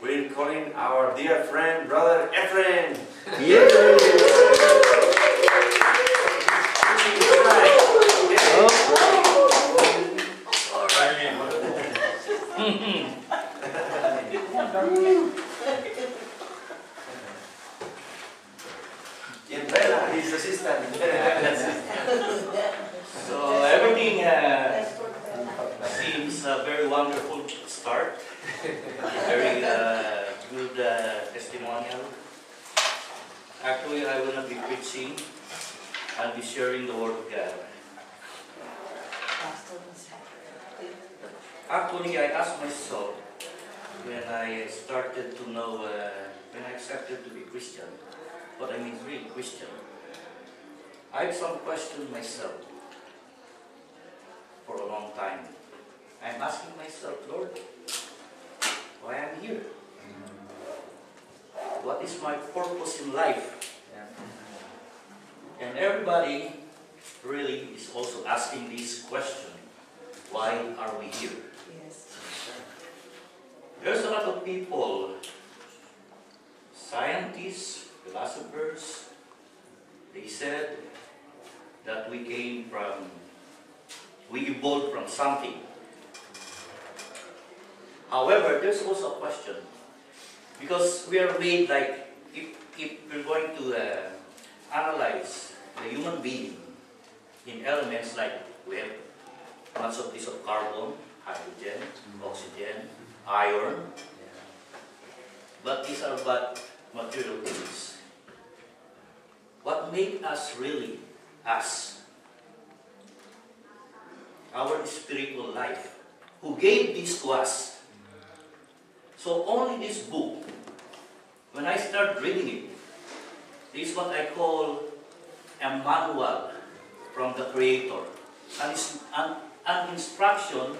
we're calling our dear friend, brother Efren. Yes. All right. His assistant. So everything seems a very wonderful start. Very good testimonial. Actually, I will not be preaching. I'll be sharing the Word of God. Actually, I asked myself when I started to know, when I accepted to be Christian, what I mean real Christian. I have some questions myself for a long time. I'm asking myself, Lord, why I'm here? What is my purpose in life? And everybody really is also asking this question. Why are we here? Yes. There's a lot of people, scientists, philosophers, they said that we evolved from something. However, there's also a question. Because we are made like, if we're going to analyze the human being in elements like we have lots of pieces of carbon, hydrogen, oxygen, iron, but these are but material things. What made us really us? Our spiritual life. Who gave this to us? So only this book, when I start reading it, this is what I call a manual from the Creator. And it's an instruction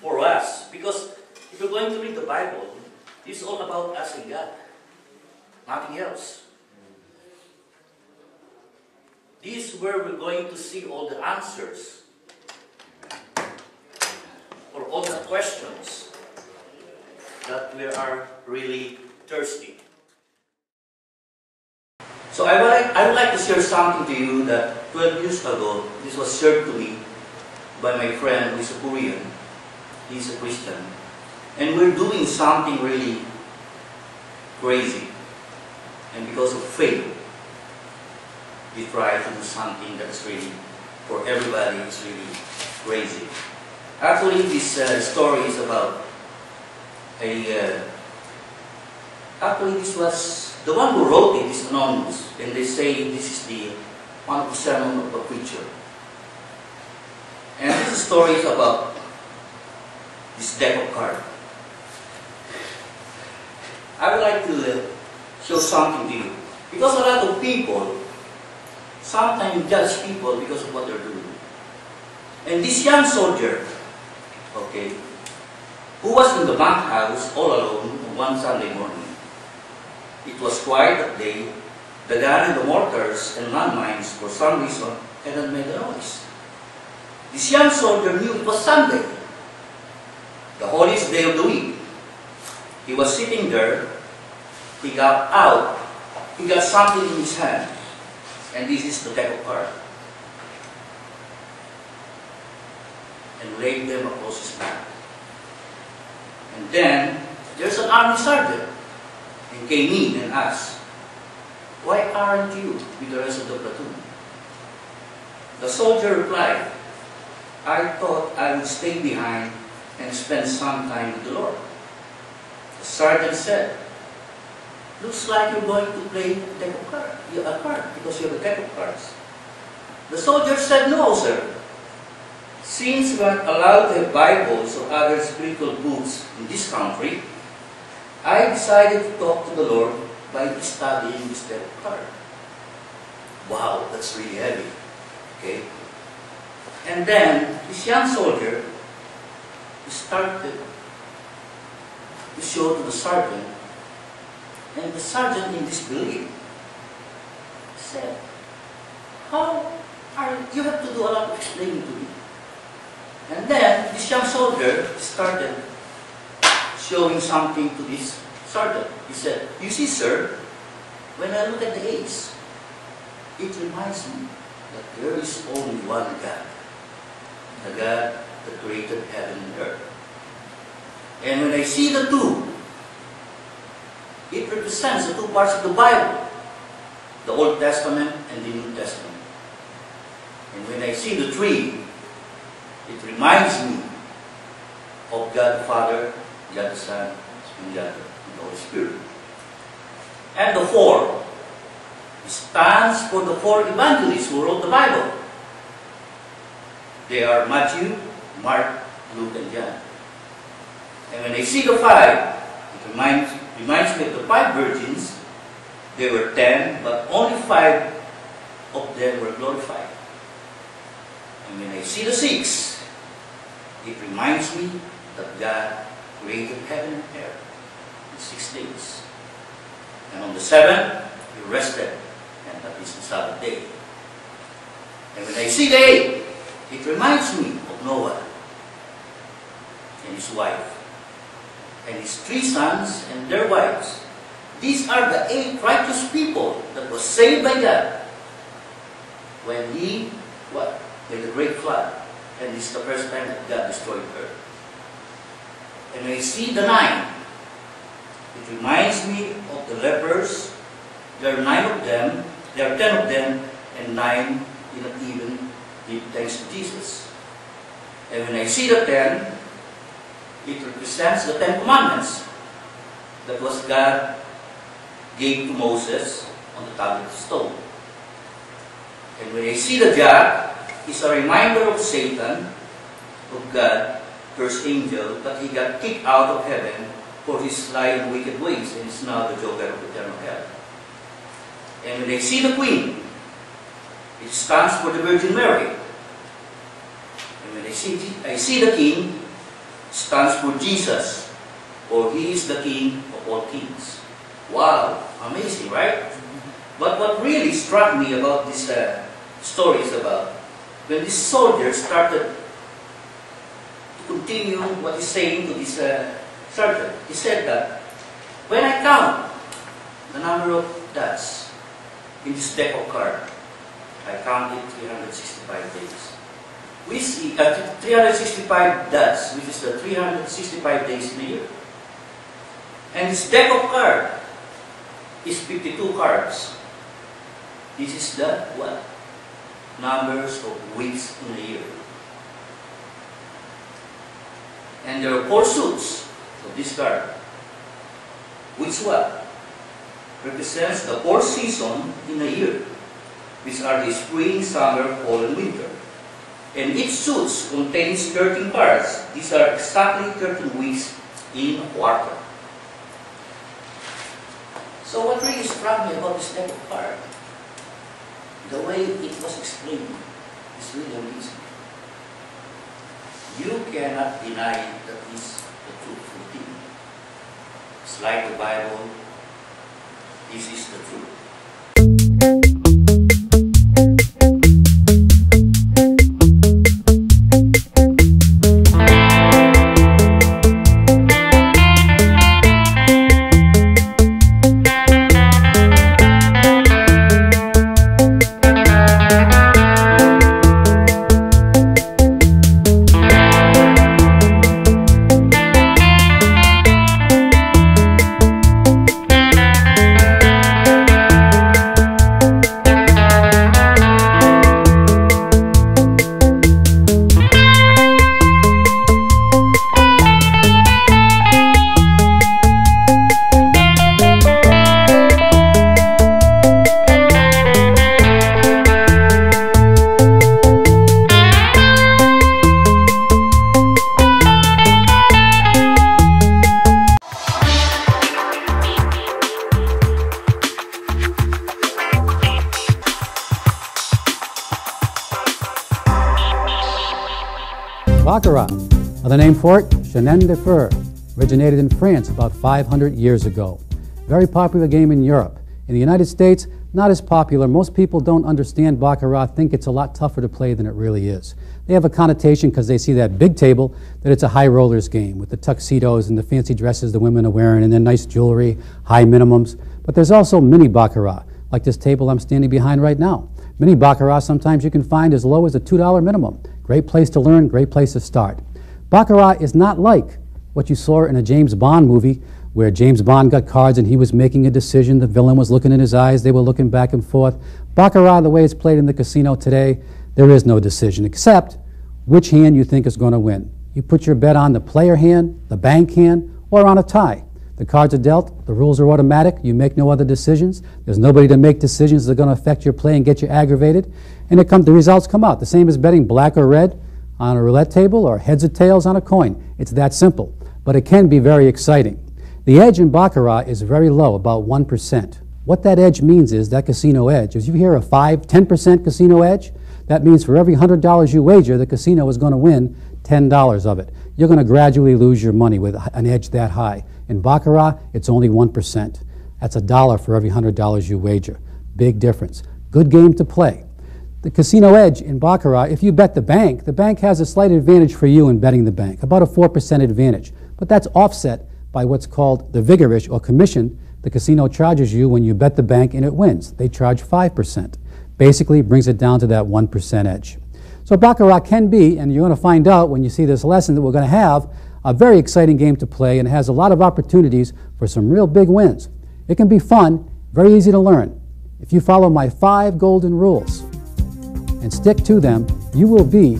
for us. Because if you're going to read the Bible, it's all about us and God. Nothing else. This is where we're going to see all the answers for all the questions that we are really thirsty. So I would like to share something to you that 12 years ago, this was shared to me by my friend who is a Korean. He's a Christian. And we're doing something really crazy. And because of faith, we try to do something that's really, for everybody, it's really crazy. Actually, this story is about actually this was, the one who wrote it is anonymous, and they say this is one of the sermon of a preacher. And this story is about this deck of cards. I would like to show something to you. Because a lot of people sometimes judge people because of what they're doing. And this young soldier, okay, who was in the bank house all alone one Sunday morning. It was quiet that day. The gun and the mortars and landmines, for some reason, hadn't made a noise. This young soldier knew it was Sunday, the holiest day of the week. He was sitting there. He got out. He got something in his hand. And this is the deck of cards. And laid them across his back. And then, there's an army sergeant. And came in and asked, "Why aren't you with the rest of the platoon?" The soldier replied, "I thought I would stay behind and spend some time with the Lord." The sergeant said, "Looks like you're going to play a card because you have a deck of cards." The soldier said, "No, sir. Since we aren't allowed to have Bibles or other spiritual books in this country, I decided to talk to the Lord by studying this deck of cards." Wow, that's really heavy. Okay? And then, this young soldier started to show to the sergeant, and the sergeant in disbelief said, "How are you have to do a lot of explaining to me." And then this young soldier started showing something to this started. He said, "You see, sir, when I look at the ace, it reminds me that there is only one God, the God that created heaven and earth. And when I see the two, it represents the two parts of the Bible, the Old Testament and the New Testament. And when I see the three, it reminds me of God the Father, God the Son, and God the Holy Spirit. And the four stands for the four evangelists who wrote the Bible. They are Matthew, Mark, Luke, and John. And when I see the five, it reminds me of the five virgins. There were 10, but only 5 of them were glorified. And when I see the 6, it reminds me that God created heaven and earth in 6 days. And on the 7th, He rested, and that is the Sabbath day. And when I see the 8, it reminds me of Noah and his wife, and his 3 sons and their wives. These are the 8 righteous people that was saved by God when He, when the great flood. And this is the first time that God destroyed earth. And when I see the 9, it reminds me of the lepers. There are 9 of them, there are 10 of them, and 9 did not even give thanks to Jesus. And when I see the 10, it represents the 10 commandments that was God gave to Moses on the tablet of stone. And when I see the jack, it's a reminder of Satan, of God, first angel, but he got kicked out of heaven for his sly and wicked ways, and is now the joker of eternal hell. And when I see the queen, it stands for the Virgin Mary. And when I see the king, it stands for Jesus, for He is the King of all kings. Wow, amazing, right? But what really struck me about this story is about when this soldier started to continue what he's saying to this sergeant. He said that, when I count the number of dots in this deck of cards, I counted 365 days. We see 365 dots, which is the 365 days in a year. And this deck of cards is 52 cards. This is the what? Numbers of weeks in a year. And there are 4 suits of this card, which what? Represents the 4 seasons in a year, which are the spring, summer, fall, and winter. And each suit contains 13 cards. These are exactly 13 weeks in a quarter. So what really struck me about this deck of cards, the way it was explained, is really amazing. You cannot deny that is the truthful thing. It's like the Bible, this is the truth. Baccarat, the name for it, chenin de fer, originated in France about 500 years ago. Very popular game in Europe. In the United States, Not as popular. Most people don't understand baccarat, think it's a lot tougher to play than it really is. They have a connotation because they see that big table that it's a high rollers game with the tuxedos and the fancy dresses the women are wearing and their nice jewelry, high minimums. But there's also mini baccarat, like this table I'm standing behind right now. Mini baccarat sometimes you can find as low as a $2 minimum. Great place to learn, great place to start. Baccarat is not like what you saw in a James Bond movie where James Bond got cards and he was making a decision, the villain was looking in his eyes, they were looking back and forth. Baccarat, the way it's played in the casino today, there is no decision except which hand you think is going to win. You put your bet on the player hand, the bank hand, or on a tie. The cards are dealt, the rules are automatic, you make no other decisions. There's nobody to make decisions that are going to affect your play and get you aggravated. And the results come out. The same as betting black or red on a roulette table or heads or tails on a coin. It's that simple, but it can be very exciting. The edge in baccarat is very low, about 1%. What that edge means is, that casino edge, if you hear a 5-10% casino edge, that means for every $100 you wager, the casino is going to win $10 of it. You're going to gradually lose your money with an edge that high. In baccarat, it's only 1%. That's $1 for every $100 you wager. Big difference. Good game to play. The casino edge in baccarat, if you bet the bank has a slight advantage for you in betting the bank, about a 4% advantage. But that's offset by what's called the vigorish or commission the casino charges you when you bet the bank and it wins. They charge 5%. Basically brings it down to that 1% edge. So baccarat can be, and you're going to find out when you see this lesson that we're going to have, a very exciting game to play, and it has a lot of opportunities for some real big wins. It can be fun, very easy to learn. If you follow my 5 golden rules and stick to them, you will be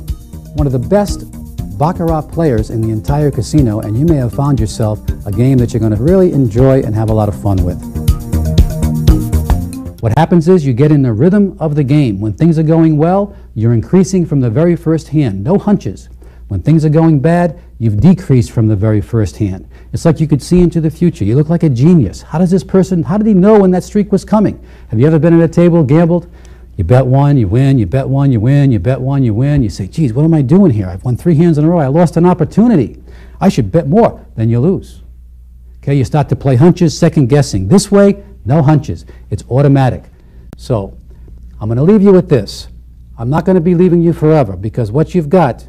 one of the best baccarat players in the entire casino, and you may have found yourself a game that you're going to really enjoy and have a lot of fun with. What happens is you get in the rhythm of the game. When things are going well, you're increasing from the very first hand. No hunches. When things are going bad, you've decreased from the very first hand. It's like you could see into the future. You look like a genius. How did he know when that streak was coming? Have you ever been at a table, gambled? You bet one, you win, you bet one, you win, you bet one, you win. You say, geez, what am I doing here? I've won 3 hands in a row. I lost an opportunity. I should bet more. Then you lose. Okay, you start to play hunches, second guessing. This way, no hunches. It's automatic. So I'm going to leave you with this. I'm not going to be leaving you forever, because what you've got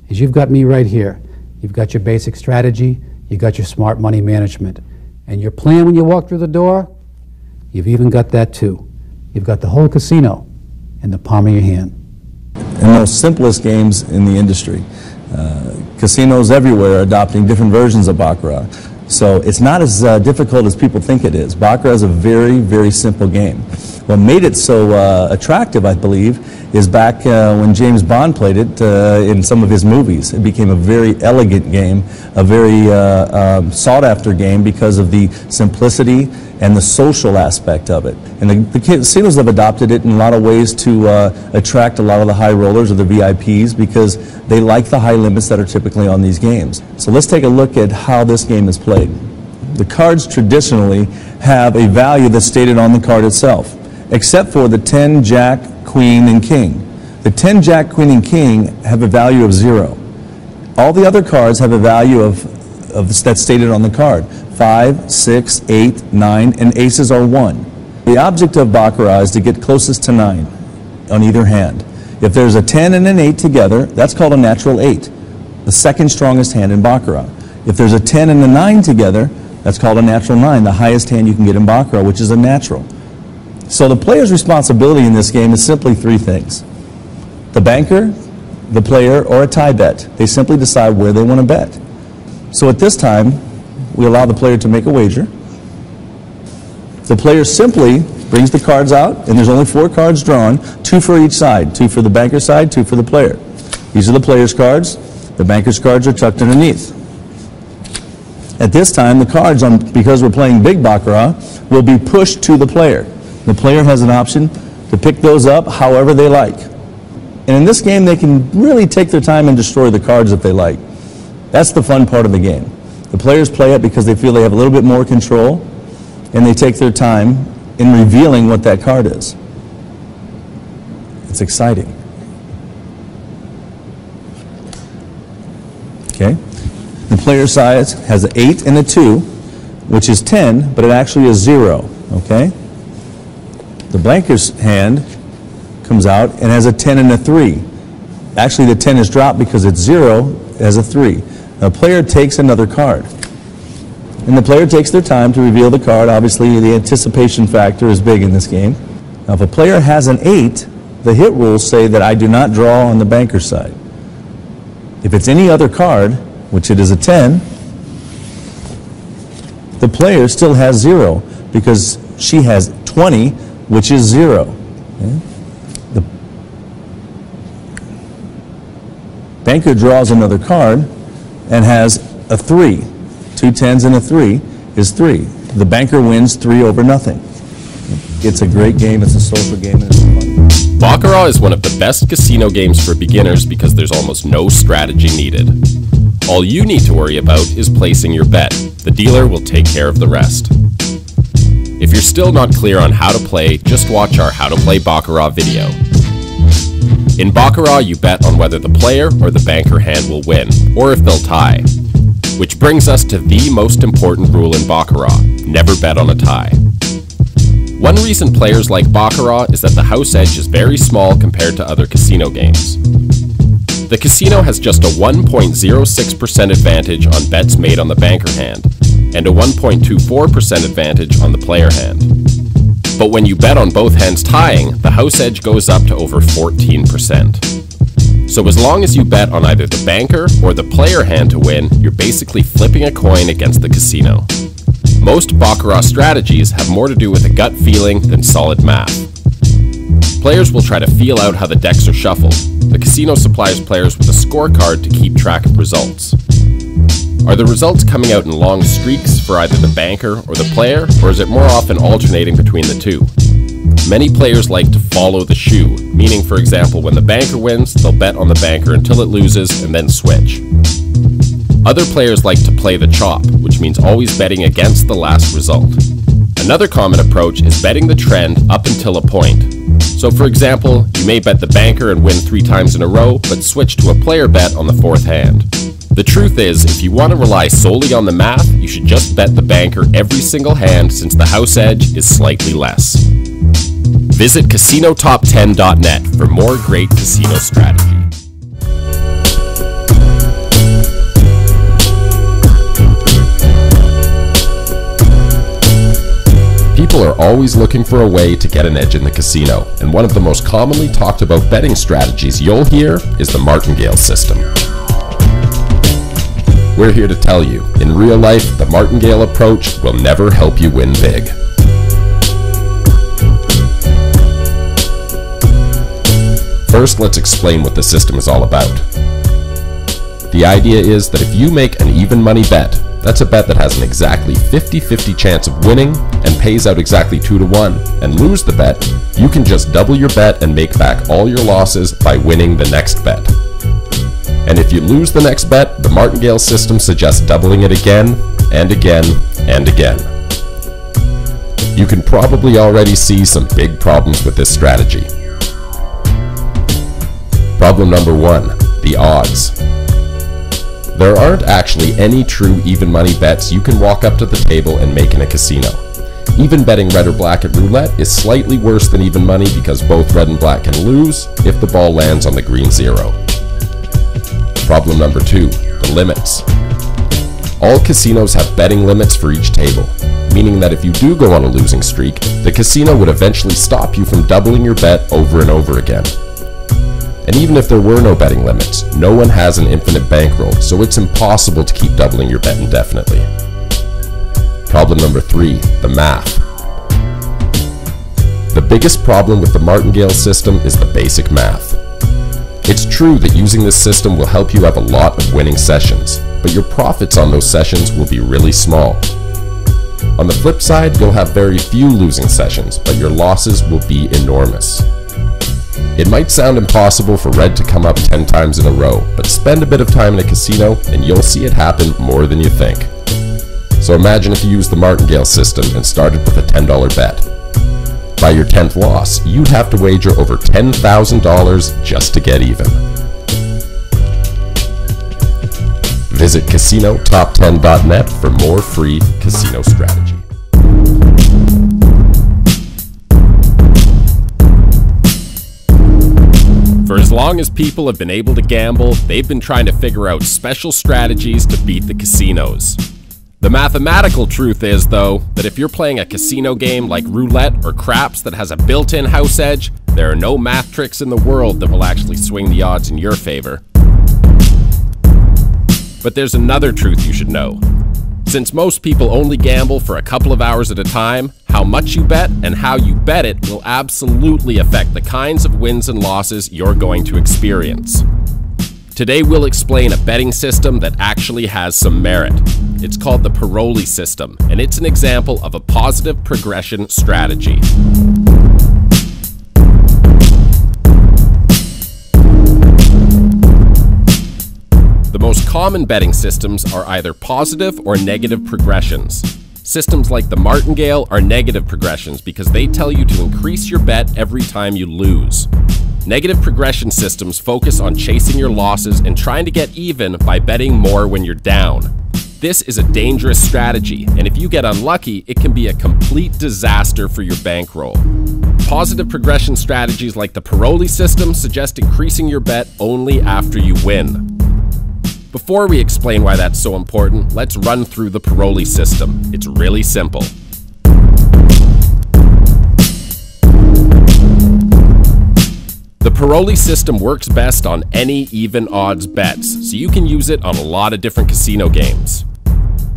is you've got me right here. You've got your basic strategy. You've got your smart money management. And your plan when you walk through the door, you've even got that too. You've got the whole casino in the palm of your hand. The most simplest games in the industry. Casinos everywhere are adopting different versions of baccarat. So it's not as difficult as people think it is. Baccarat is a very, very simple game. What made it so attractive, I believe, is back when James Bond played it in some of his movies. It became a very elegant game, a very sought-after game because of the simplicity and the social aspect of it. And the casinos have adopted it in a lot of ways to attract a lot of the high rollers or the VIPs because they like the high limits that are typically on these games. So let's take a look at how this game is played. The cards traditionally have a value that's stated on the card itself, except for the 10, Jack, Queen, and King. The 10, Jack, Queen, and King have a value of 0. All the other cards have a value that's stated on the card. 5, 6, 8, 9, and aces are 1. The object of baccarat is to get closest to 9 on either hand. If there's a 10 and an 8 together, that's called a natural 8, the second strongest hand in baccarat. If there's a 10 and a 9 together, that's called a natural 9, the highest hand you can get in baccarat, which is a natural. So the player's responsibility in this game is simply 3 things. The banker, the player, or a tie bet. They simply decide where they want to bet. So at this time, we allow the player to make a wager. The player simply brings the cards out, and there's only 4 cards drawn, 2 for each side, 2 for the banker's side, 2 for the player. These are the player's cards. The banker's cards are tucked underneath. At this time, the cards, because we're playing big baccarat, will be pushed to the player. The player has an option to pick those up however they like. And in this game, they can really take their time and destroy the cards if they like. That's the fun part of the game. The players play it because they feel they have a little bit more control, and they take their time in revealing what that card is. It's exciting. Okay? The player's side has an 8 and a 2, which is 10, but it actually is 0. Okay? The blanker's hand comes out and has a 10 and a 3. Actually, the 10 is dropped because it's 0 as a 3. The player takes another card. And the player takes their time to reveal the card. Obviously, the anticipation factor is big in this game. Now, if a player has an 8, the hit rules say that I do not draw on the banker's side. If it's any other card, which it is a 10, the player still has 0 because she has 20, which is 0. Okay? The banker draws another card and has a 3. 2 10s and a 3 is 3. The banker wins 3 over nothing. It's a great game, it's a social game, and it's fun. Baccarat is one of the best casino games for beginners because there's almost no strategy needed. All you need to worry about is placing your bet. The dealer will take care of the rest. If you're still not clear on how to play, just watch our How to Play Baccarat video. In Baccarat, you bet on whether the player or the banker hand will win, or if they'll tie. Which brings us to the most important rule in Baccarat: never bet on a tie. One reason players like Baccarat is that the house edge is very small compared to other casino games. The casino has just a 1.06% advantage on bets made on the banker hand, and a 1.24% advantage on the player hand. But when you bet on both hands tying, the house edge goes up to over 14%. So as long as you bet on either the banker or the player hand to win, you're basically flipping a coin against the casino. Most Baccarat strategies have more to do with a gut feeling than solid math. Players will try to feel out how the decks are shuffled. The casino supplies players with a scorecard to keep track of results. Are the results coming out in long streaks for either the banker or the player, or is it more often alternating between the two? Many players like to follow the shoe, meaning, for example, when the banker wins, they'll bet on the banker until it loses and then switch. Other players like to play the chop, which means always betting against the last result. Another common approach is betting the trend up until a point. So for example, you may bet the banker and win 3 times in a row, but switch to a player bet on the 4th hand. The truth is, if you want to rely solely on the math, you should just bet the banker every single hand since the house edge is slightly less. Visit casinotop10.net for more great casino strategy. People are always looking for a way to get an edge in the casino, and one of the most commonly talked about betting strategies you'll hear is the martingale system. We're here to tell you, in real life, the martingale approach will never help you win big. First, let's explain what the system is all about. The idea is that if you make an even money bet, that's a bet that has an exactly 50-50 chance of winning and pays out exactly 2 to 1, and lose the bet, you can just double your bet and make back all your losses by winning the next bet. And if you lose the next bet, the martingale system suggests doubling it again, and again, and again. You can probably already see some big problems with this strategy. Problem number 1, the odds. There aren't actually any true even money bets you can walk up to the table and make in a casino. Even betting red or black at roulette is slightly worse than even money because both red and black can lose if the ball lands on the green 0. Problem number 2, the limits. All casinos have betting limits for each table, meaning that if you do go on a losing streak, the casino would eventually stop you from doubling your bet over and over again. And even if there were no betting limits, no one has an infinite bankroll, so it's impossible to keep doubling your bet indefinitely. Problem number 3, the math. The biggest problem with the martingale system is the basic math. It's true that using this system will help you have a lot of winning sessions, but your profits on those sessions will be really small. On the flip side, you'll have very few losing sessions, but your losses will be enormous. It might sound impossible for red to come up 10 times in a row, but spend a bit of time in a casino and you'll see it happen more than you think. So imagine if you used the martingale system and started with a $10 bet. By your 10th loss, you'd have to wager over $10,000 just to get even. Visit casinotop10.net for more free casino strategy. long as people have been able to gamble, they've been trying to figure out special strategies to beat the casinos. The mathematical truth is, though, that if you're playing a casino game like roulette or craps that has a built-in house edge, there are no math tricks in the world that will actually swing the odds in your favor. But there's another truth you should know. Since most people only gamble for a couple of hours at a time, how much you bet and how you bet it will absolutely affect the kinds of wins and losses you're going to experience. Today we'll explain a betting system that actually has some merit. It's called the Paroli system, and it's an example of a positive progression strategy. The most common betting systems are either positive or negative progressions. Systems like the martingale are negative progressions because they tell you to increase your bet every time you lose. Negative progression systems focus on chasing your losses and trying to get even by betting more when you're down. This is a dangerous strategy, and if you get unlucky, it can be a complete disaster for your bankroll. Positive progression strategies like the Paroli system suggest increasing your bet only after you win. Before we explain why that's so important, let's run through the Paroli system. It's really simple. The Paroli system works best on any even odds bets, so you can use it on a lot of different casino games.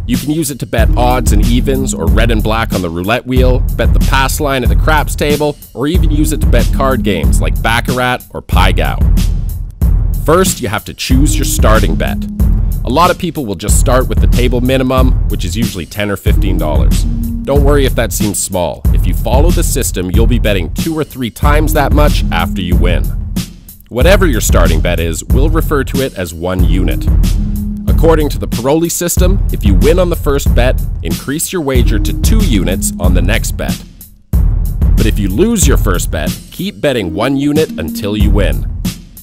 You can use it to bet odds and evens or red and black on the roulette wheel, bet the pass line at the craps table, or even use it to bet card games like Baccarat or Pai Gow. First, you have to choose your starting bet. A lot of people will just start with the table minimum, which is usually $10 or $15. Don't worry if that seems small. If you follow the system, you'll be betting 2 or 3 times that much after you win. Whatever your starting bet is, we'll refer to it as 1 unit. According to the Paroli system, if you win on the first bet, increase your wager to 2 units on the next bet. But if you lose your first bet, keep betting 1 unit until you win.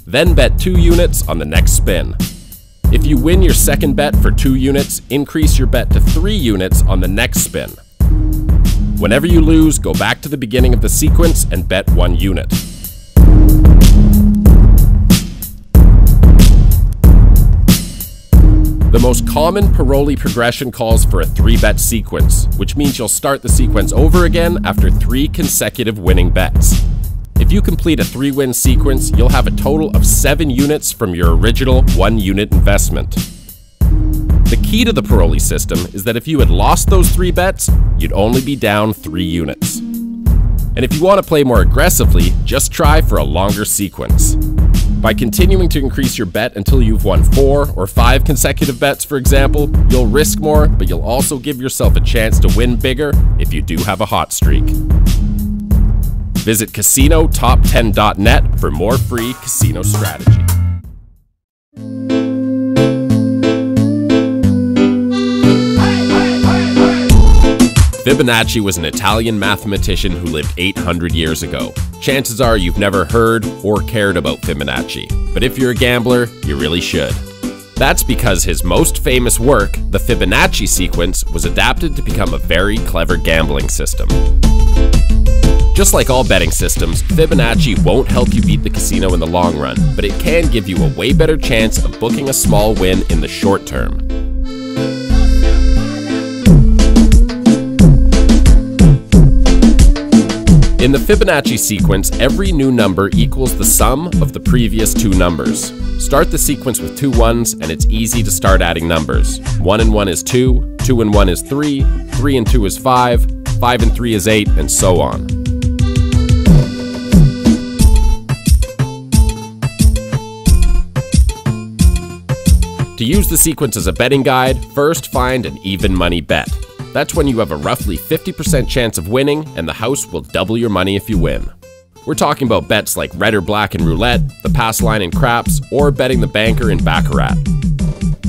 Then bet 2 units on the next spin. If you win your second bet for 2 units, increase your bet to 3 units on the next spin. Whenever you lose, go back to the beginning of the sequence and bet 1 unit. The most common Paroli progression calls for a 3-bet sequence, which means you'll start the sequence over again after 3 consecutive winning bets. If you complete a 3-win sequence, you'll have a total of 7 units from your original 1-unit investment. The key to the Paroli system is that if you had lost those 3 bets, you'd only be down 3 units. And if you want to play more aggressively, just try for a longer sequence. By continuing to increase your bet until you've won 4 or 5 consecutive bets, for example, you'll risk more, but you'll also give yourself a chance to win bigger if you do have a hot streak. Visit casinotop10.net for more free casino strategy. Fibonacci was an Italian mathematician who lived 800 years ago. Chances are you've never heard or cared about Fibonacci, but if you're a gambler, you really should. That's because his most famous work, the Fibonacci sequence, was adapted to become a very clever gambling system. Just like all betting systems, Fibonacci won't help you beat the casino in the long run, but it can give you a way better chance of booking a small win in the short term. In the Fibonacci sequence, every new number equals the sum of the previous 2 numbers. Start the sequence with 2 ones, and it's easy to start adding numbers. 1 and 1 is 2, 2 and 1 is 3, 3 and 2 is 5, 5 and 3 is 8, and so on. To use the sequence as a betting guide, first find an even money bet. That's when you have a roughly 50% chance of winning, and the house will double your money if you win. We're talking about bets like red or black in roulette, the pass line in craps, or betting the banker in Baccarat.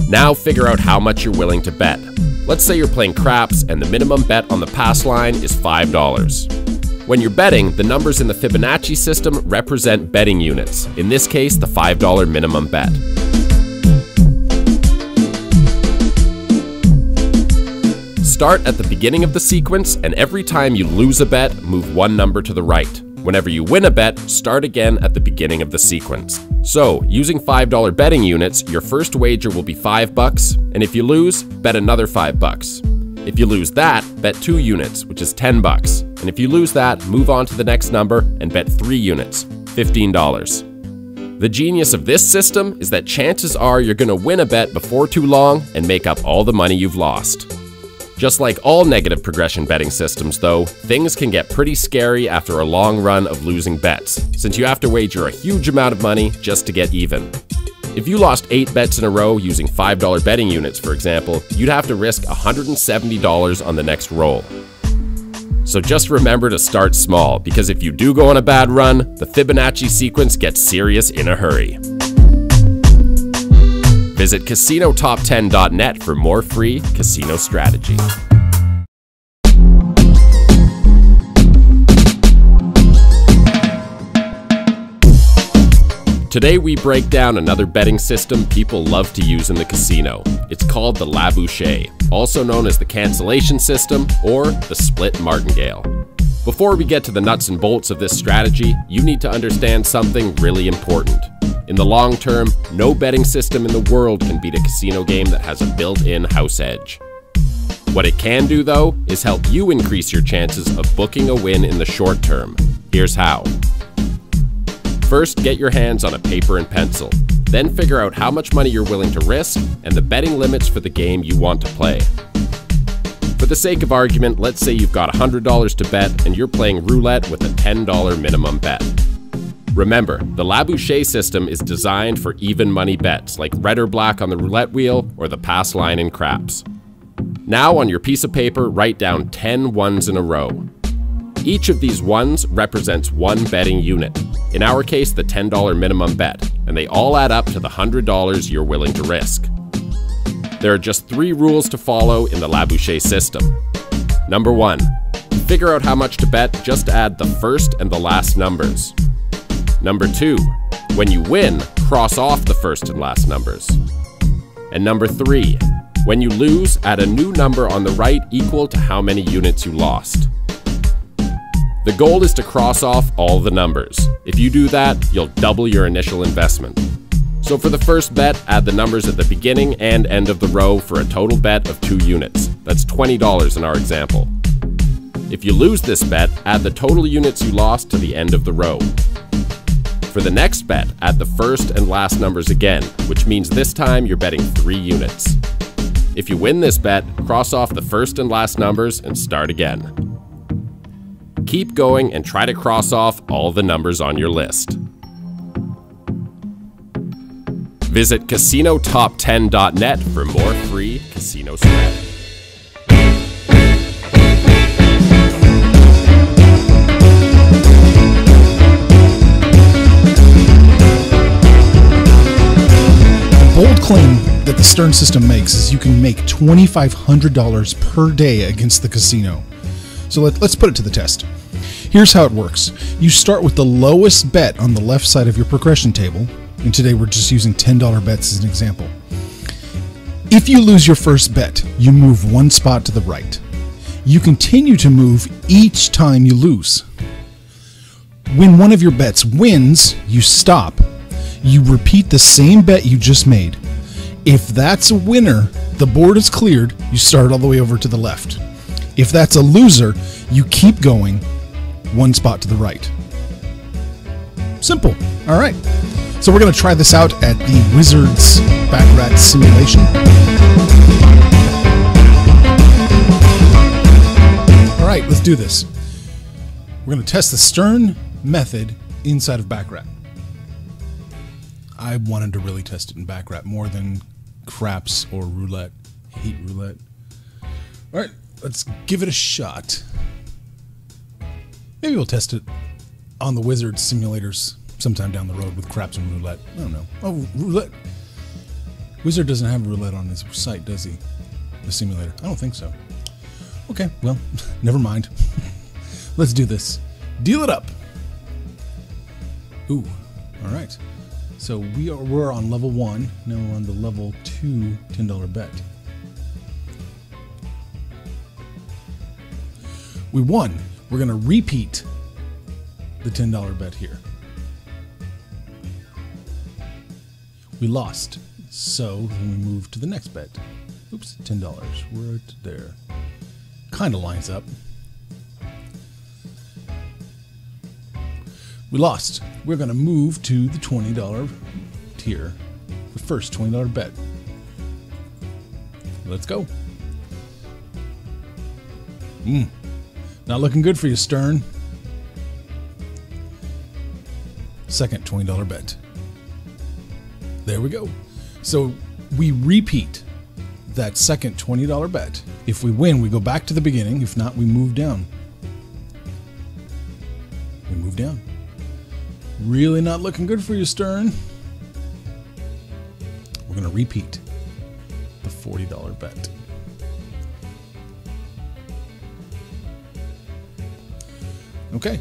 Now figure out how much you're willing to bet. Let's say you're playing craps and the minimum bet on the pass line is $5. When you're betting, the numbers in the Fibonacci system represent betting units, in this case the $5 minimum bet. Start at the beginning of the sequence, and every time you lose a bet, move 1 number to the right. Whenever you win a bet, start again at the beginning of the sequence. So, using $5 betting units, your first wager will be $5, and if you lose, bet another $5. If you lose that, bet 2 units, which is $10. And if you lose that, move on to the next number and bet 3 units, $15. The genius of this system is that chances are you're going to win a bet before too long and make up all the money you've lost. Just like all negative progression betting systems though, things can get pretty scary after a long run of losing bets, since you have to wager a huge amount of money just to get even. If you lost 8 bets in a row using $5 betting units, for example, you'd have to risk $170 on the next roll. So just remember to start small, because if you do go on a bad run, the Fibonacci sequence gets serious in a hurry. Visit casinotop10.net for more free casino strategy. Today we break down another betting system people love to use in the casino. It's called the Labouche, also known as the cancellation system or the split martingale. Before we get to the nuts and bolts of this strategy, you need to understand something really important. In the long term, no betting system in the world can beat a casino game that has a built-in house edge. What it can do, though, is help you increase your chances of booking a win in the short term. Here's how. First, get your hands on a paper and pencil. Then figure out how much money you're willing to risk and the betting limits for the game you want to play. For the sake of argument, let's say you've got $100 to bet and you're playing roulette with a $10 minimum bet. Remember, the Labouche system is designed for even money bets like red or black on the roulette wheel or the pass line in craps. Now on your piece of paper, write down 10 ones in a row. Each of these ones represents one betting unit, in our case the $10 minimum bet, and they all add up to the $100 you're willing to risk. There are just 3 rules to follow in the Labouche system. Number 1, figure out how much to bet, just add the first and the last numbers. Number 2, when you win, cross off the first and last numbers. And number 3, when you lose, add a new number on the right equal to how many units you lost. The goal is to cross off all the numbers. If you do that, you'll double your initial investment. So for the first bet, add the numbers at the beginning and end of the row for a total bet of 2 units. That's $20 in our example. If you lose this bet, add the total units you lost to the end of the row. For the next bet, add the first and last numbers again, which means this time you're betting 3 units. If you win this bet, cross off the first and last numbers and start again. Keep going and try to cross off all the numbers on your list. Visit casinotop10.net for more free casino strategy. Bold claim that the Stern system makes is you can make $2,500 per day against the casino. So let's put it to the test. Here's how it works. You start with the lowest bet on the left side of your progression table, and today we're just using $10 bets as an example. If you lose your first bet, you move 1 spot to the right. You continue to move each time you lose. When one of your bets wins, you stop. You repeat the same bet you just made. If that's a winner, the board is cleared, you start all the way over to the left. If that's a loser, you keep going 1 spot to the right. Simple. All right. So we're going to try this out at the Wizards Baccarat simulation. All right, let's do this. We're going to test the Stern method inside of Baccarat. I wanted to really test it in Baccarat more than craps or roulette. I hate roulette. All right, let's give it a shot. Maybe we'll test it on the Wizards simulators sometime down the road with craps and roulette. I don't know. Oh, roulette. Wizard doesn't have roulette on his site, does he? The simulator. I don't think so. Okay, well, never mind. Let's do this. Deal it up. Ooh, all right. So we're on level 1. Now we're on the level 2 $10 bet. We won. We're going to repeat the $10 bet here. We lost, so then we move to the next bet. Oops, $10, right there. Kind of lines up. We lost. We're going to move to the $20 tier, the first $20 bet. Let's go. Not looking good for you, Stern. Second $20 bet. There we go. So we repeat that second $20 bet. If we win, we go back to the beginning. If not, we move down. We move down. Really not looking good for you, Stern. We're going to repeat the $40 bet. Okay.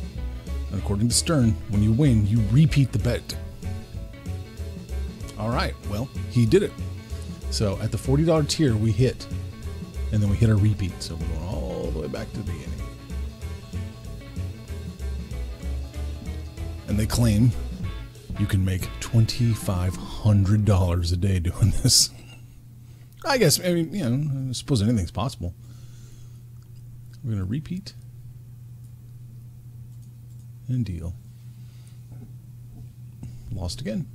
And according to Stern, when you win, you repeat the bet. All right. Well, he did it. So at the $40 tier, we hit. And then we hit our repeat. So we're going all the way back to the beginning. And they claim you can make $2,500 a day doing this. I guess, I mean, you know, I suppose anything's possible. We're going to repeat and deal. Lost again.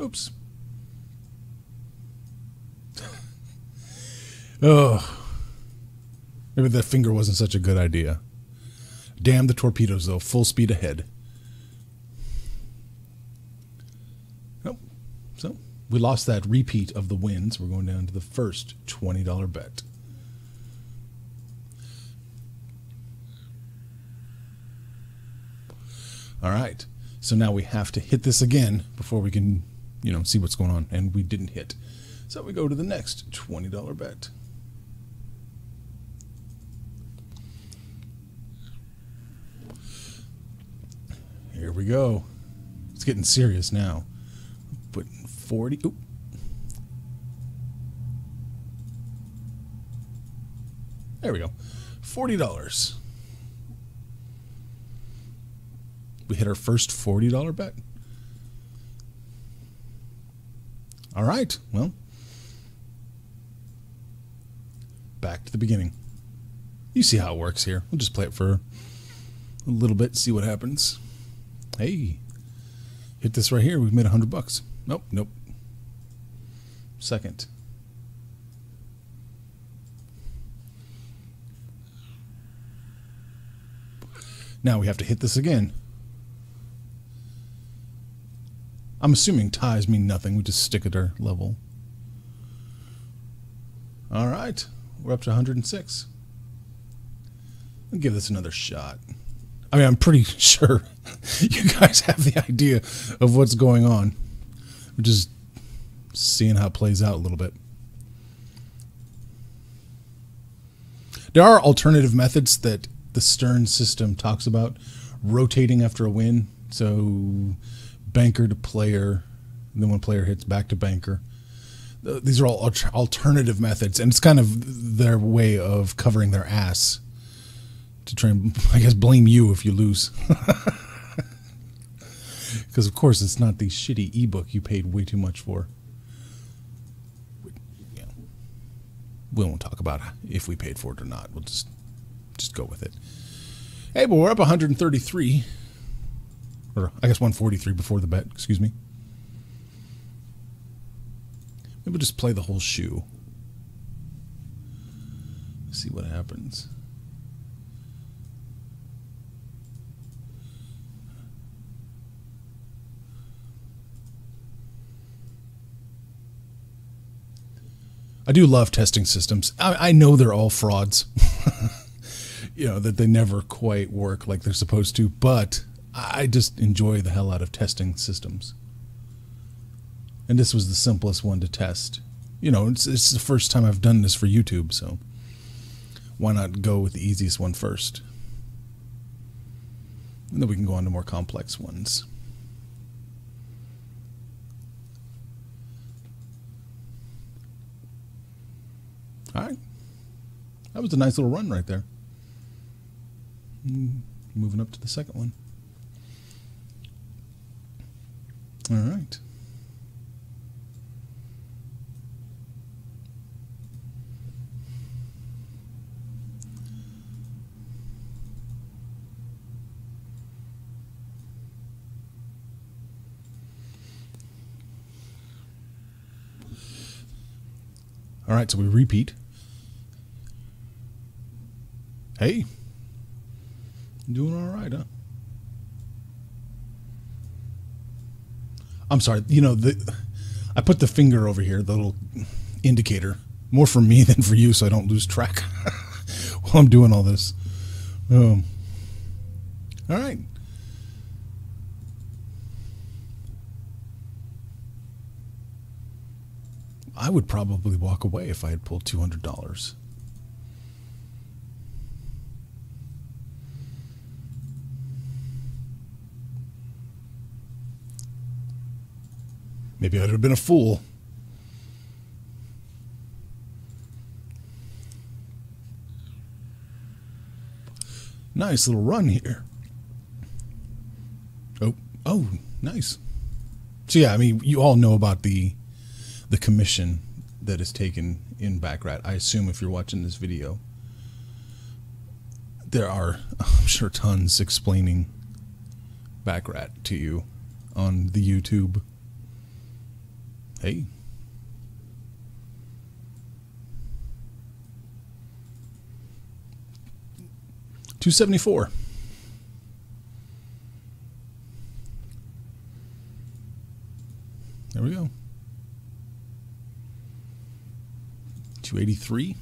Oops. Oh. Maybe that finger wasn't such a good idea. Damn the torpedoes, though. Full speed ahead. Nope. So, we lost that repeat of the wins. We're going down to the first $20 bet. All right. So now we have to hit this again before we can, you know, see what's going on. And we didn't hit. So we go to the next $20 bet. Here we go. It's getting serious now. Putting 40. Oop. There we go. $40. We hit our first $40 bet. All right. Well, back to the beginning. You see how it works here. We'll just play it for a little bit, see what happens. Hey, hit this right here. We've made $100. Nope, nope. Second. Now we have to hit this again. I'm assuming ties mean nothing. We just stick at our level. All right. We're up to 106. I'll give this another shot. I mean, I'm pretty sure you guys have the idea of what's going on. We're just seeing how it plays out a little bit. There are alternative methods that the Stern system talks about. Rotating after a win. So banker to player. And then when player hits, back to banker. These are all alternative methods. And it's kind of their way of covering their ass. To try and, I guess, blame you if you lose. Because, of course, it's not the shitty ebook you paid way too much for. Yeah. We won't talk about if we paid for it or not. We'll just go with it. Hey, but we're up 133. Or, I guess 143 before the bet. Excuse me. Maybe we'll just play the whole shoe. See what happens. I do love testing systems. I know they're all frauds. You know, that they never quite work like they're supposed to, but I just enjoy the hell out of testing systems. And this was the simplest one to test. You know, it's the first time I've done this for YouTube, so why not go with the easiest one first? And then we can go on to more complex ones. All right. That was a nice little run right there. Moving up to the second one. All right. All right, so we repeat. Hey, doing all right, huh? I'm sorry, you know, I put the finger over here, the little indicator, more for me than for you, so I don't lose track while I'm doing all this. All right. I would probably walk away if I had pulled $200. Maybe I'd have been a fool. Nice little run here. Oh, nice. So yeah, I mean, you all know about the commission that is taken in Baccarat. I assume if you're watching this video, there are, I'm sure, tons explaining Baccarat to you on the YouTube. Hey. $274. There we go. $283.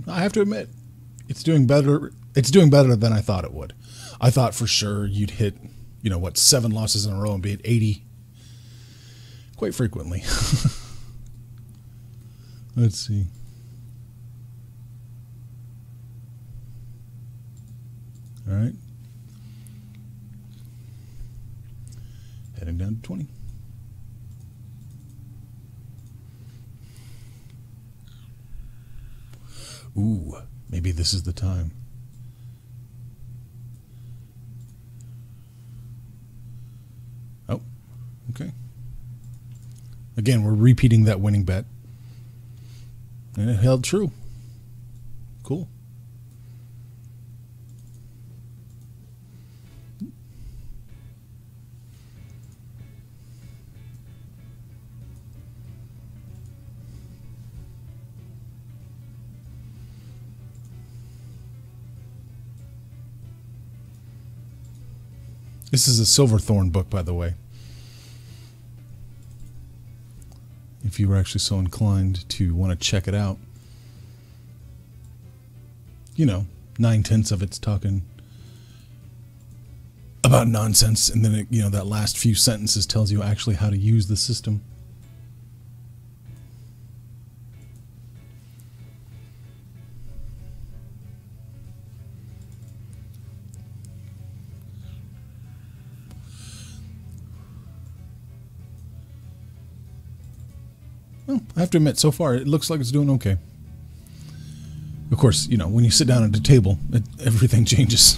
I have to admit, it's doing better. It's doing better than I thought it would. I thought for sure you'd hit, you know what, 7 losses in a row and be at 80 quite frequently. Let's see. All right. Heading down to 20. Ooh, maybe this is the time. Oh, okay. Again, we're repeating that winning bet. And it held true. Cool. This is a Silverthorne book, by the way. If you were actually so inclined to want to check it out. You know, 9/10 of it's talking about nonsense, and then, you know, that last few sentences tells you actually how to use the system. Well, I have to admit, so far, it looks like it's doing okay. Of course, you know, when you sit down at the table, everything changes.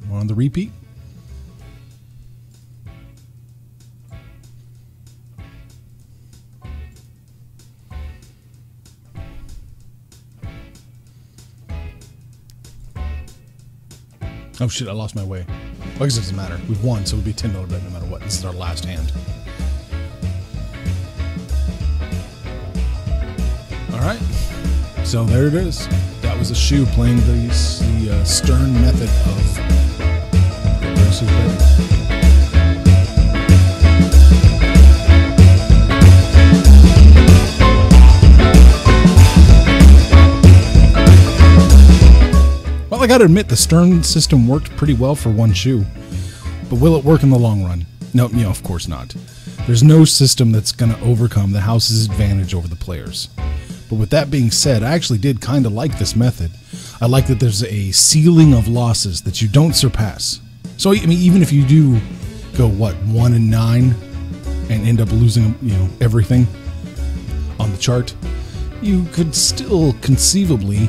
We're on the repeat. Oh shit, I lost my way. Well, I guess it doesn't matter. We've won, so it would be a $10 bet no matter what. This is our last hand. Alright. So there it is. That was a shoe playing the Stern method of progressive betting. Well, I gotta admit, the Stern system worked pretty well for one shoe. But will it work in the long run? No, you know, of course not. There's no system that's gonna overcome the house's advantage over the players. But with that being said, I actually did kind of like this method. I like that there's a ceiling of losses that you don't surpass. So I mean, even if you do go 1-9 and end up losing, everything on the chart, you could still conceivably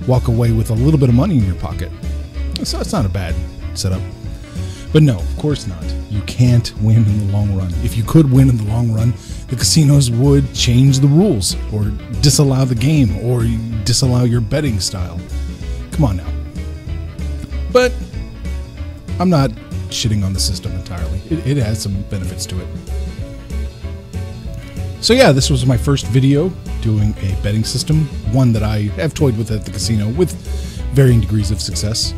walk away with a little bit of money in your pocket. So it's not a bad setup. But no, of course not. You can't win in the long run. If you could win in the long run, the casinos would change the rules or disallow the game or disallow your betting style. Come on now. But I'm not shitting on the system entirely. It has some benefits to it. So yeah, this was my first video doing a betting system, one that I have toyed with at the casino with varying degrees of success.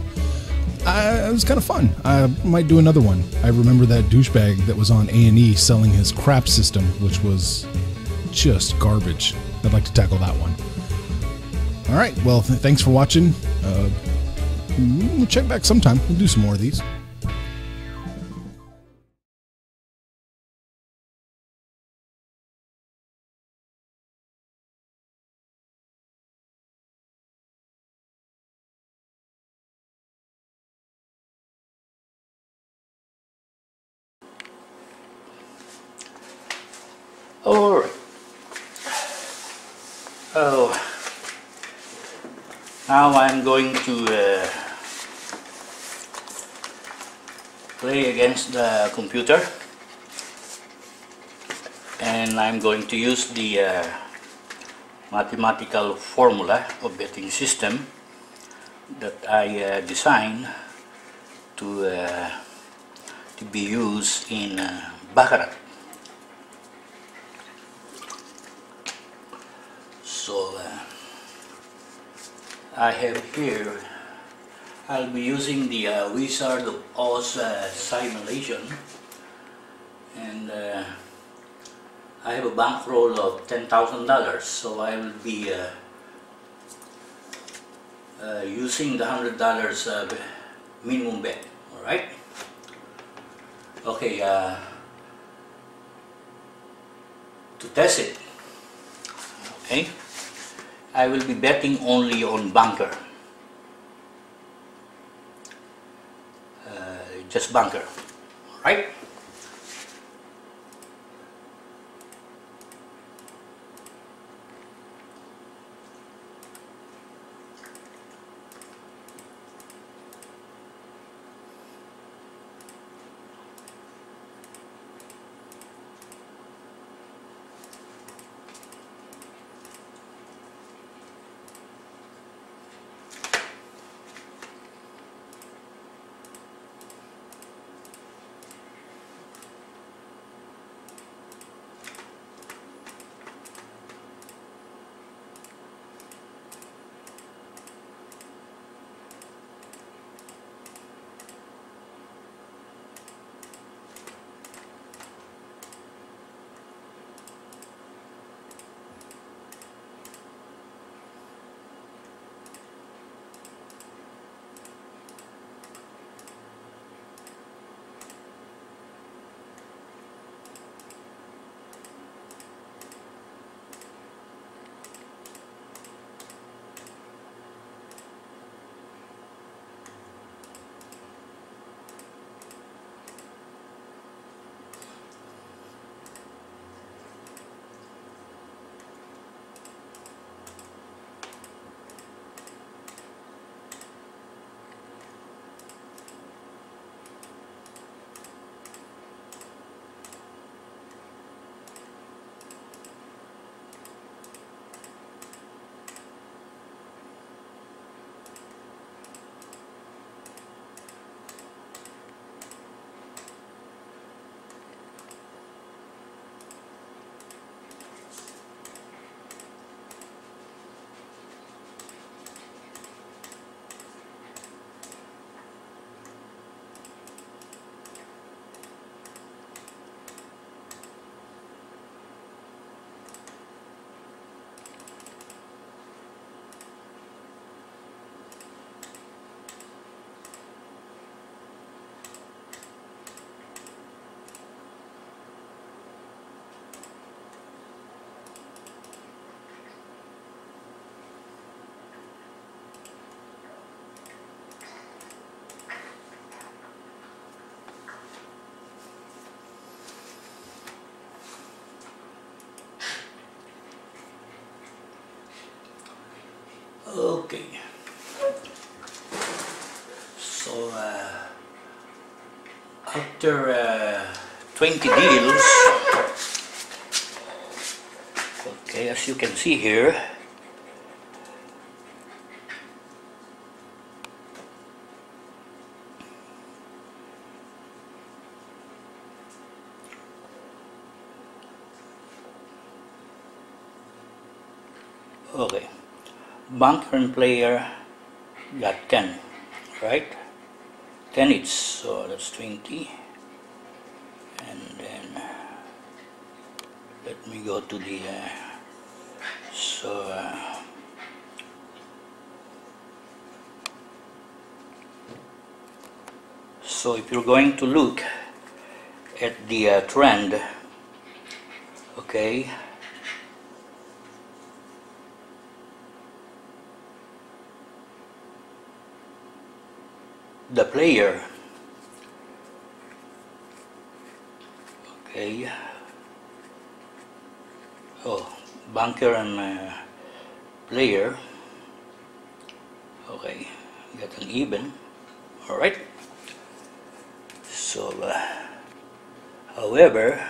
It was kind of fun. I might do another one. I remember that douchebag that was on A&E selling his crap system, which was just garbage. I'd like to tackle that one. All right, well, thanks for watching. We'll check back sometime. We'll do some more of these. All right. Oh, now I'm going to play against the computer, and I'm going to use the mathematical formula of betting system that I designed to be used in baccarat. So I have here, I'll be using the Wizard of Oz simulation, and I have a bankroll of $10,000, so I will be using the $100 minimum bet. All right. Okay. To test it. Okay. I will be betting only on bunker. Just bunker. All right. after 20 deals, okay, as you can see here, okay, banker and player got 10, right? 10 each, so that's 20. And then let me go to the so if you're going to look at the trend, okay, the player, okay, oh, banker and player, okay, get an even, all right. So however,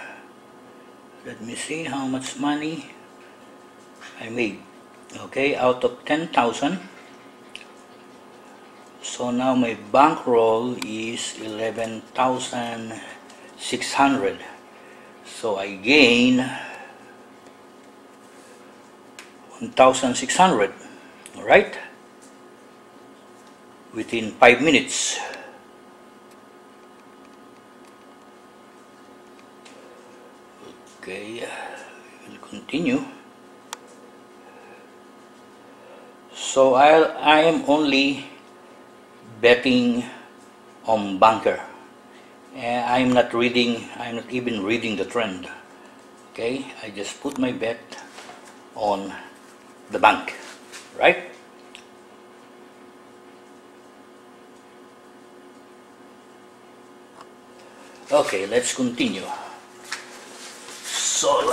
let me see how much money I made. Okay, out of 10,000, so now my bankroll is 11,600. So I gain 1,600, all right, within 5 minutes. Okay, we'll continue. So I am only betting on banker. I'm not even reading the trend. Okay, I just put my bet on the bank, right? Okay, let's continue. So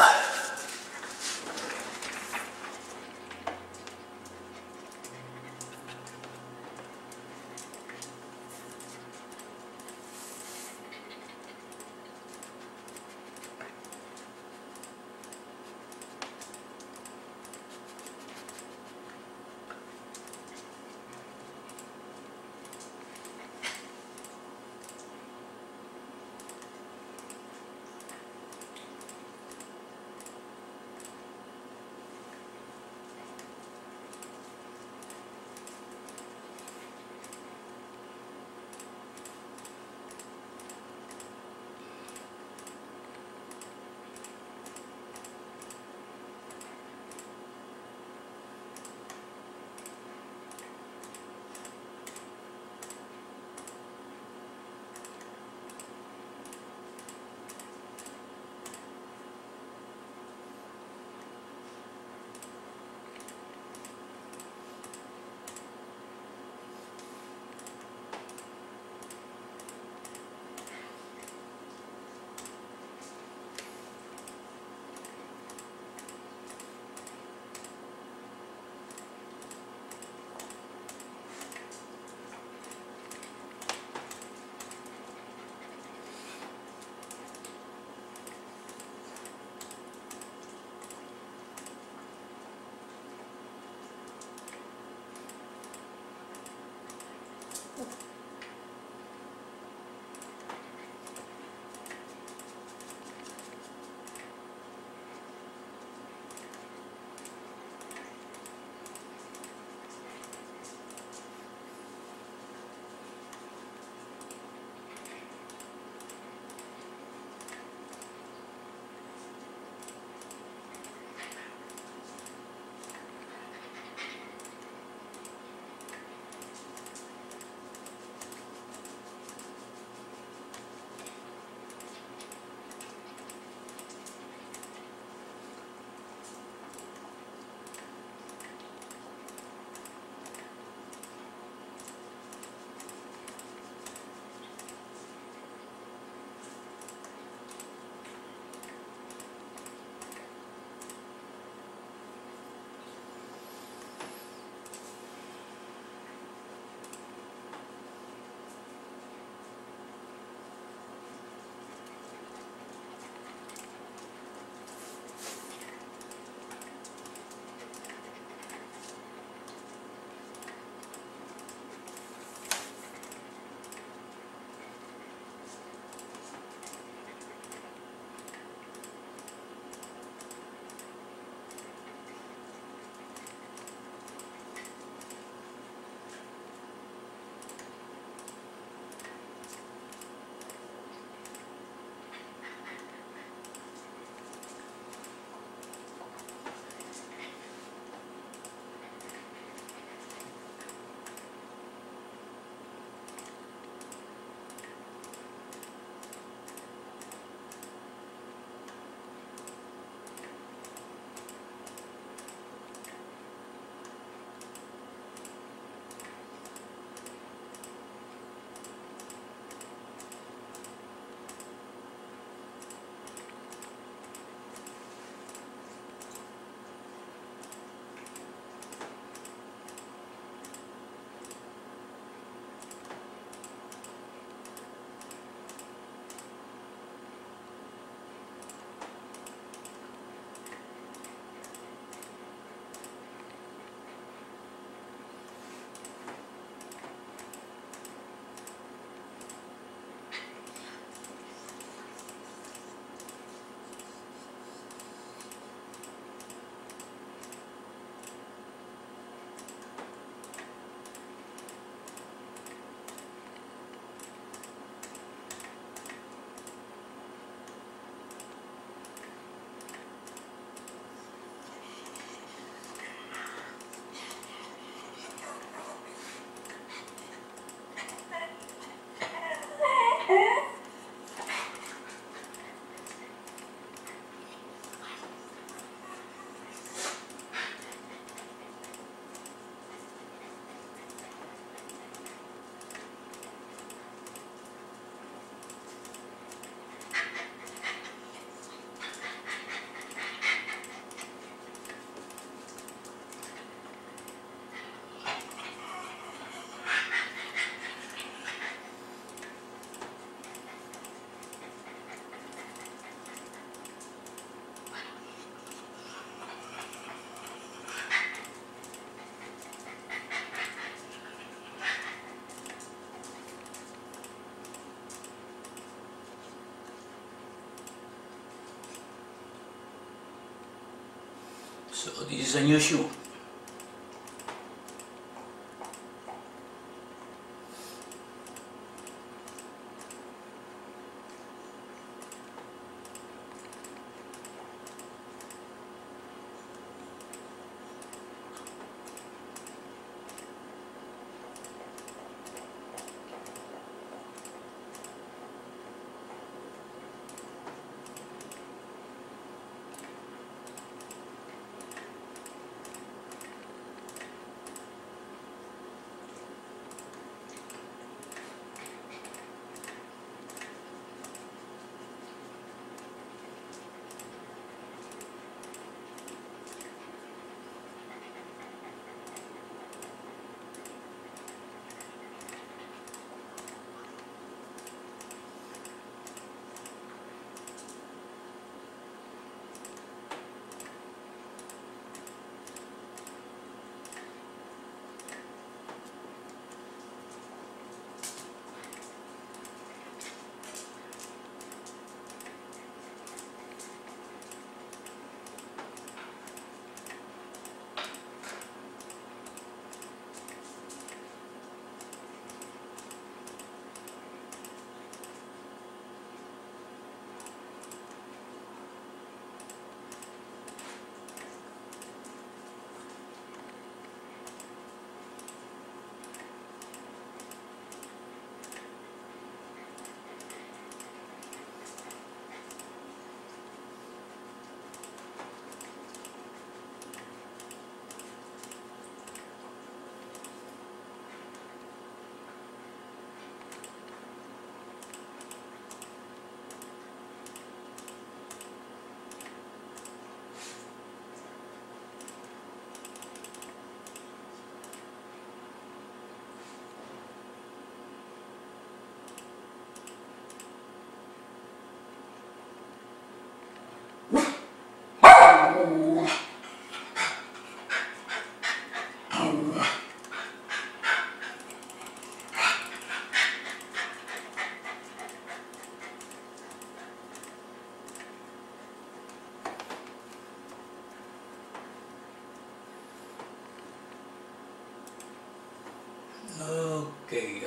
So this is a new shoe. Okay.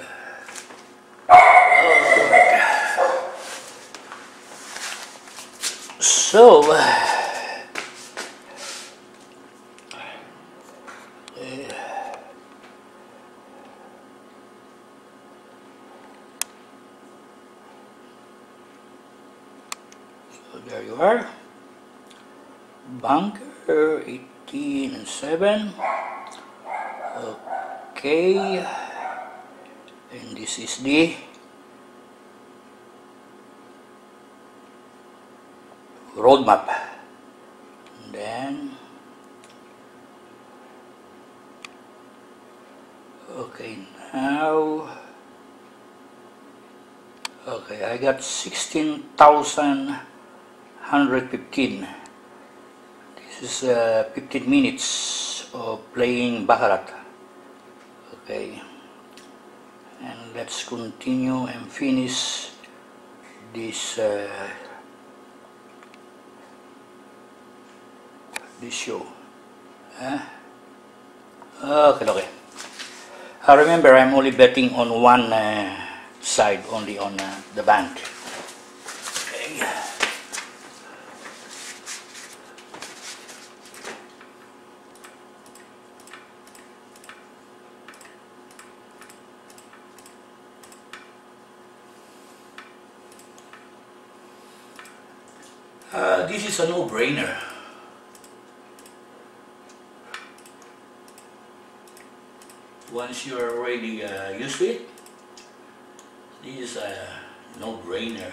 So, there you are. Bunker 18 and 7. Okay. And this is the roadmap. Then, okay, now, okay, I got 16,115. This is 15 minutes of playing baccarat. Okay, and let's continue and finish this this show. Okay. Remember, I'm only betting on one side, only on the bank. Okay. This is a no-brainer. Once you are already used to it, this is a no-brainer.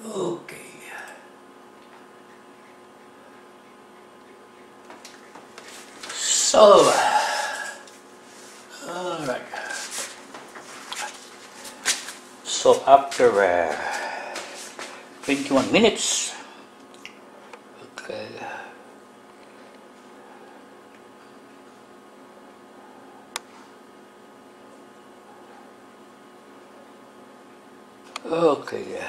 Okay. So, alright. So after 21 minutes, okay. Okay.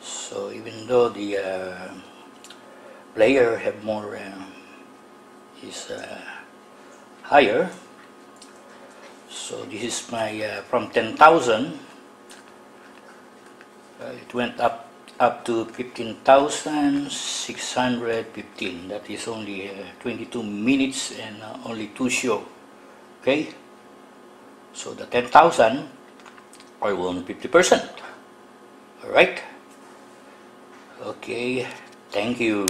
So even though the player have more is higher, so this is my from 10,000 it went up to 15,615. That is only 22 minutes and only 2 show. Okay, so the 10,000 I won 50%. All right. Okay, thank you.